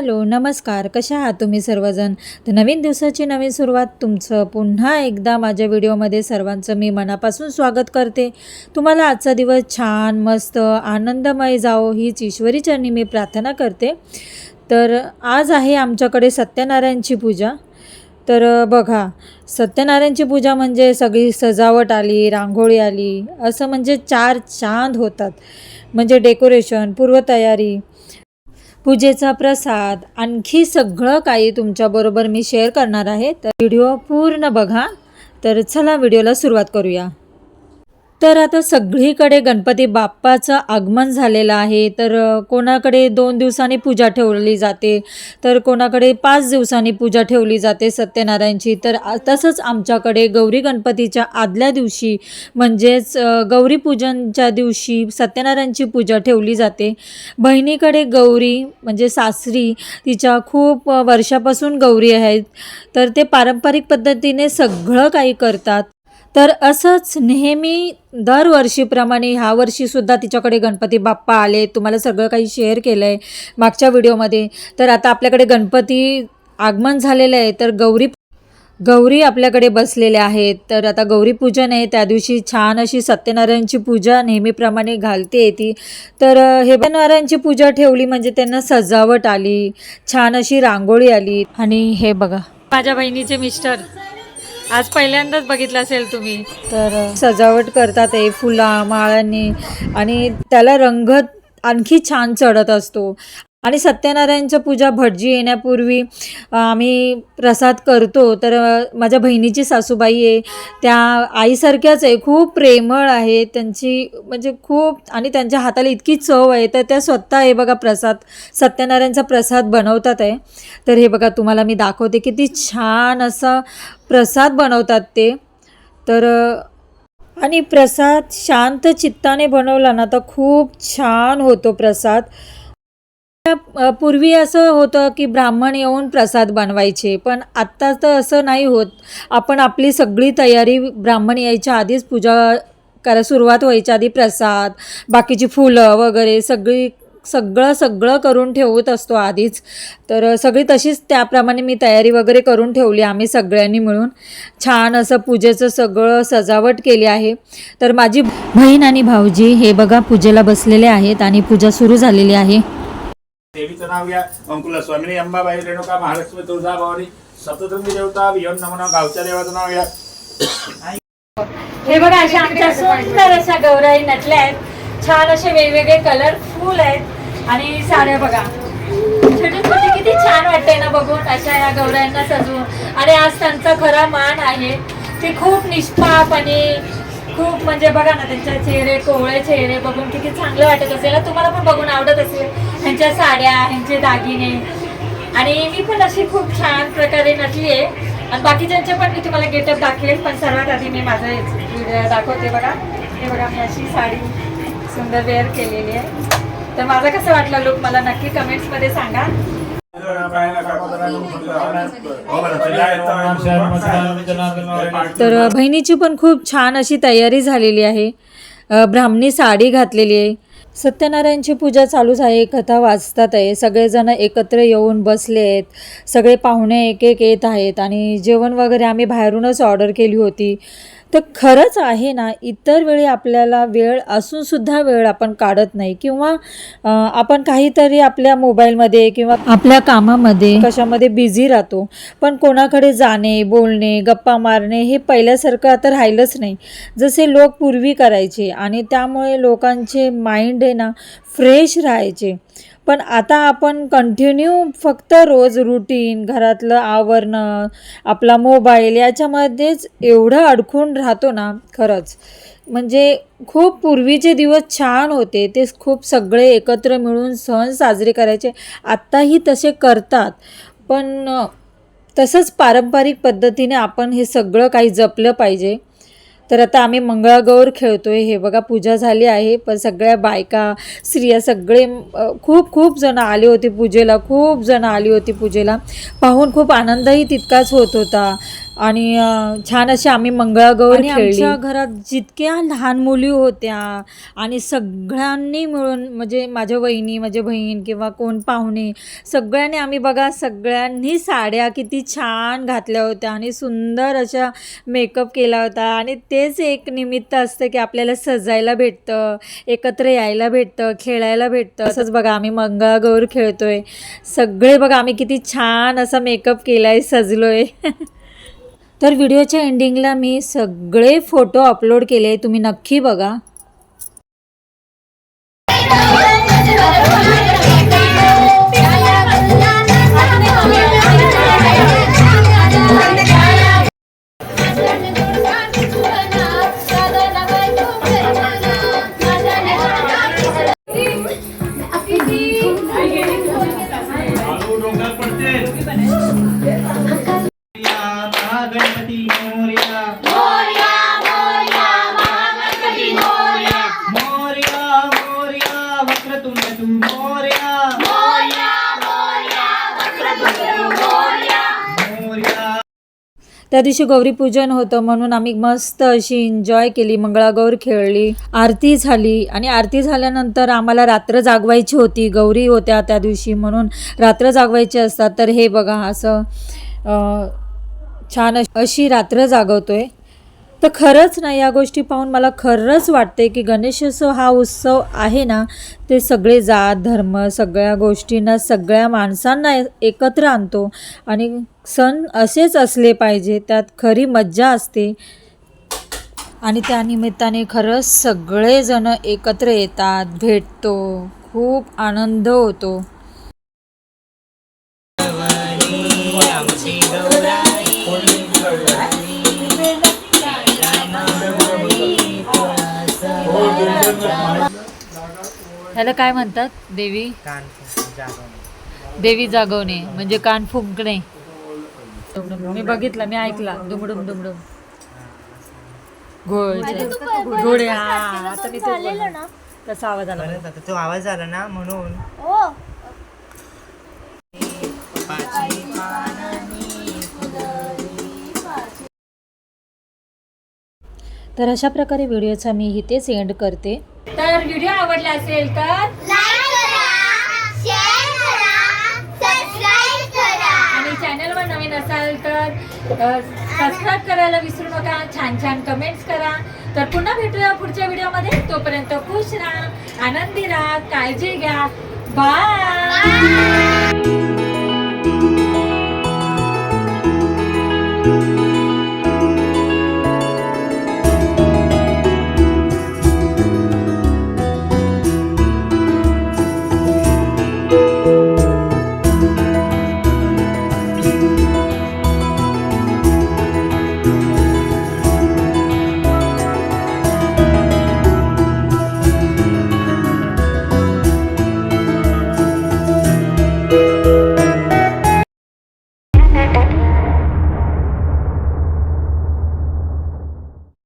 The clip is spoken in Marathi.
हॅलो नमस्कार, कशा आहात तुम्ही सर्वजण. तर नवीन दिवसाची नवीन सुरुवात, तुमचं पुन्हा एकदा माझ्या व्हिडिओमध्ये सर्वांचं मी मनापासून स्वागत करते. तुम्हाला आजचा दिवस छान मस्त आनंदमय जावो हीच ईश्वरी चरणी मी प्रार्थना करते. तर आज आहे आमच्याकडे सत्यनारायणची पूजा. तर बघा, सत्यनारायणची पूजा म्हणजे सगळी सजावट आली, रांगोळी आली, असं म्हणजे चार चांद होतात. म्हणजे डेकोरेशन, पूर्वतयारी, पूजेचा प्रसाद, आणखी सगळं काही तुमच्याबरोबर मी शेअर करणार आहे. तर व्हिडिओ पूर्ण बघा. तर चला व्हिडिओला सुरुवात करूया. तर आता सगळीकडे गणपती बाप्पाचं आगमन झालेलं आहे. तर कोणाकडे 2 दिवसांनी पूजा ठेवली जाते, तर कोणाकडे 5 दिवसांनी पूजा ठेवली जाते सत्यनारायणची. तर तसंच आमच्याकडे गौरी गणपतीच्या आदल्या दिवशी म्हणजेच गौरी पूजनच्या दिवशी सत्यनारायणची पूजा ठेवली जाते. बहिणीकडे गौरी म्हणजे सासरी तिच्या खूप वर्षापासून गौरी आहेत, तर ते पारंपरिक पद्धतीने सगळं काही करतात. तर असंच नेहमी दरवर्षीप्रमाणे ह्या वर्षीसुद्धा तिच्याकडे गणपती बाप्पा आले. तुम्हाला सगळं काही शेअर केलं आहे मागच्या व्हिडिओमध्ये. तर आता आपल्याकडे गणपती आगमन झालेलं आहे. तर गौरी आपल्याकडे बसलेल्या आहेत. तर आता गौरीपूजन आहे, त्या दिवशी छान अशी सत्यनारायणची पूजा नेहमीप्रमाणे घालते ती. तर हे सत्यनारायणची पूजा ठेवली म्हणजे त्यांना सजावट आली, छान अशी रांगोळी आली. आणि हे बघा, माझ्या बहिणीचे मिस्टर आज पहिल्यांदाच बघितलं असेल तुम्ही. तर सजावट करतात आहे फुला माळांनी, आणि त्याला रंग आणखी छान चढत असतो. आणि सत्यनारायणचं पूजा भटजी येण्यापूर्वी आम्ही प्रसाद करतो. तर माझ्या बहिणीची सासूबाई आहे, त्या आईसारख्याच आहे, खूप प्रेमळ आहे त्यांची, म्हणजे खूप, आणि त्यांच्या हाताला इतकी चव आहे. तर त्या स्वतः हे बघा प्रसाद, सत्यनारायणचा प्रसाद बनवतात आहे. तर हे बघा तुम्हाला मी दाखवते किती छान असा प्रसाद बनवतात ते. तर आणि प्रसाद शांत चित्ताने बनवला ना तर खूप छान होतो प्रसाद. पूर्वी असं होतं की ब्राह्मण येऊन प्रसाद बनवायचे, पण आत्ता तर असं नाही होत. आपण आपली सगळी तयारी ब्राह्मण यायच्या आधीच, पूजा सुरुवात व्हायच्या आधी प्रसाद, बाकीची फुलं वगैरे सगळं करून ठेवत असतो आधीच. तर सगळी तशीच त्याप्रमाणे मी तयारी वगैरे करून ठेवली. आम्ही सगळ्यांनी मिळून छान असं पूजेचं सगळं सजावट केली आहे. तर माझी बहीण आणि भाऊजी हे बघा पूजेला बसलेले आहेत आणि पूजा सुरू झालेली आहे. देवीचं नाव घ्या. अंकुला स्वामिनी अंबाबाई रेणुका महालक्ष्मी तुळजाभवानी सप्तशृंगी देवता विहन नमना. गावच्या देवाचं नाव घ्या. हे बघा, अशा आमच्या सुंदर अशा गौराई नटल्या आहेत. छान असे वेगवेगळे कलरफुल आहेत. आणि साड्या बघा, छोटे छोटे, किती छान वाटते ना बघून अशा या गौराईंना सजवून. आणि आज त्यांचा खरा मान आहे. ते खूप निष्पाप आणि खूप, म्हणजे बघा ना त्यांच्या चेहरे, कोवळे चेहरे बघून किती चांगलं वाटत असेल. तुम्हाला पण बघून आवडत असेल ह्यांच्या साड्या, ह्यांचे दागिने. आणि मी पण अशी खूप छान प्रकारे नटली आहे. आणि बाकीच्यांचे पण मी तुम्हाला गेटअप दाखवेल, पण सर्वात आधी मी माझं दाखवते. बघा, हे बघा, मी अशी साडी सुंदर वेअर केलेली आहे. तर माझा कसं वाटला लुक मला नक्की कमेंट्समध्ये सांगा. तर बहिणीची पण खूप छान अशी तयारी झालेली आहे. ब्राह्मणी साडी घातलेली आहे. सत्यनारायणची पूजा चालूच आहे, कथा वाचतात आहे, सगळेजण एकत्र येऊन बसले आहेत. सगळे पाहुणे एक एक येत आहेत. आणि जेवण वगैरे आम्ही बाहेरूनच ऑर्डर केली होती. तर खरंच आहे ना, इतर वेळी आपल्याला वेळ असूनसुद्धा वेळ आपण काढत नाही, किंवा आपण काहीतरी आपल्या मोबाईलमध्ये किंवा आपल्या कामामध्ये कशामध्ये बिझी राहतो. पण कोणाकडे जाणे, बोलणे, गप्पा मारणे हे पहिल्यासारखं आता राहिलंच नाही, जसे लोक पूर्वी करायचे. आणि त्यामुळे लोकांचे माइंड आहे ना फ्रेश राहायचे. पण आता आपण कंटिन्यू फक्त रोज रुटीन, घरातलं आवरणं, आपला मोबाईल याच्यामध्येच एवढं अडकून राहतो ना. खरंच म्हणजे खूप पूर्वीचे दिवस छान होते. ते खूप सगळे एकत्र मिळून सण साजरे करायचे. आत्ताही तसे करतात, पण तसंच पारंपरिक पद्धतीने आपण हे सगळं काही जपलं पाहिजे. तर आता आम्ही मंगळागौर खेळतोय. हे बघा पूजा झाली आहे, पण सगळ्या बायका, स्त्रिया सगळे खूप जण आले होते पूजेला. खूप जण आली होती पूजेला. पाहून खूप आनंदही तितकाच होत होता. आणि छान अशी आम्ही मंगळागौर खेळली. आमच्या घरात जितक्या लहान मुली होत्या आणि सगळ्यांनी मिळून म्हणजे माझ्या वहिनी, माझी बहीण किंवा कोण पाहुणे सगळ्यांनी आम्ही बघा सगळ्यांनी साड्या किती छान घातल्या होत्या आणि सुंदर अशा मेकअप केला होता. आणि तेच एक निमित्त असतं की आपल्याला सजायला भेटतं, एकत्र यायला भेटतं, खेळायला भेटतं. असंच बघा आम्ही मंगळागौर खेळतोय सगळे बघा, आम्ही किती छान असा मेकअप केला आहे, सजलोय. तर व्हिडिओच्या एंडिंगला मी सगळे फोटो अपलोड केले, तुम्ही नक्की बघा. गणपती मोरया मोरया मोरया वक्रतुंड मोरया मोरया. त्या दिवशी गौरीपूजन होतं म्हणून आम्ही मस्त अशी एन्जॉय केली, मंगळागौर खेळली, आरती झाली. आणि आरती झाल्यानंतर आम्हाला रात्र जागवायची होती, गौरी होत्या त्या दिवशी म्हणून रात्र जागवायची असतात. तर हे बघा असं छान अशी रात्र जागवतोय. तर खरंच ना या गोष्टी पाहून मला खरंच वाटते की गणेशोत्सव हा उत्सव आहे ना, ते सगळे जात धर्म सगळ्या गोष्टींना सगळ्या माणसांना एकत्र आणतो. आणि सण असेच असले पाहिजे, त्यात खरी मज्जा असते. आणि त्यानिमित्ताने खरंच सगळेजण एकत्र येतात, भेटतो, खूप आनंद होतो. ह्याला काय म्हणतात? देवी देवी जागवणे म्हणजे कान फुंकणे. मी बघितलं, मी ऐकला, दुमडुम दुमडुम घोडे. हा आता मी तसा आवाज आला, तो आवाज आला ना म्हणून. तर अशा प्रकारे व्हिडिओचा मी इथेच एंड करते. तर व्हिडिओ आवडला असेल तर लाईक करा, शेअर करा, सबस्क्राईब करा. आणि चॅनलवर नवीन असाल तर सबस्क्राईब करायला विसरू नका. छान छान कमेंट्स करा. तर पुन्हा भेटूया पुढच्या व्हिडिओमध्ये. तोपर्यंत खुश राहा, आनंदी राहा, काळजी घ्या. बाय.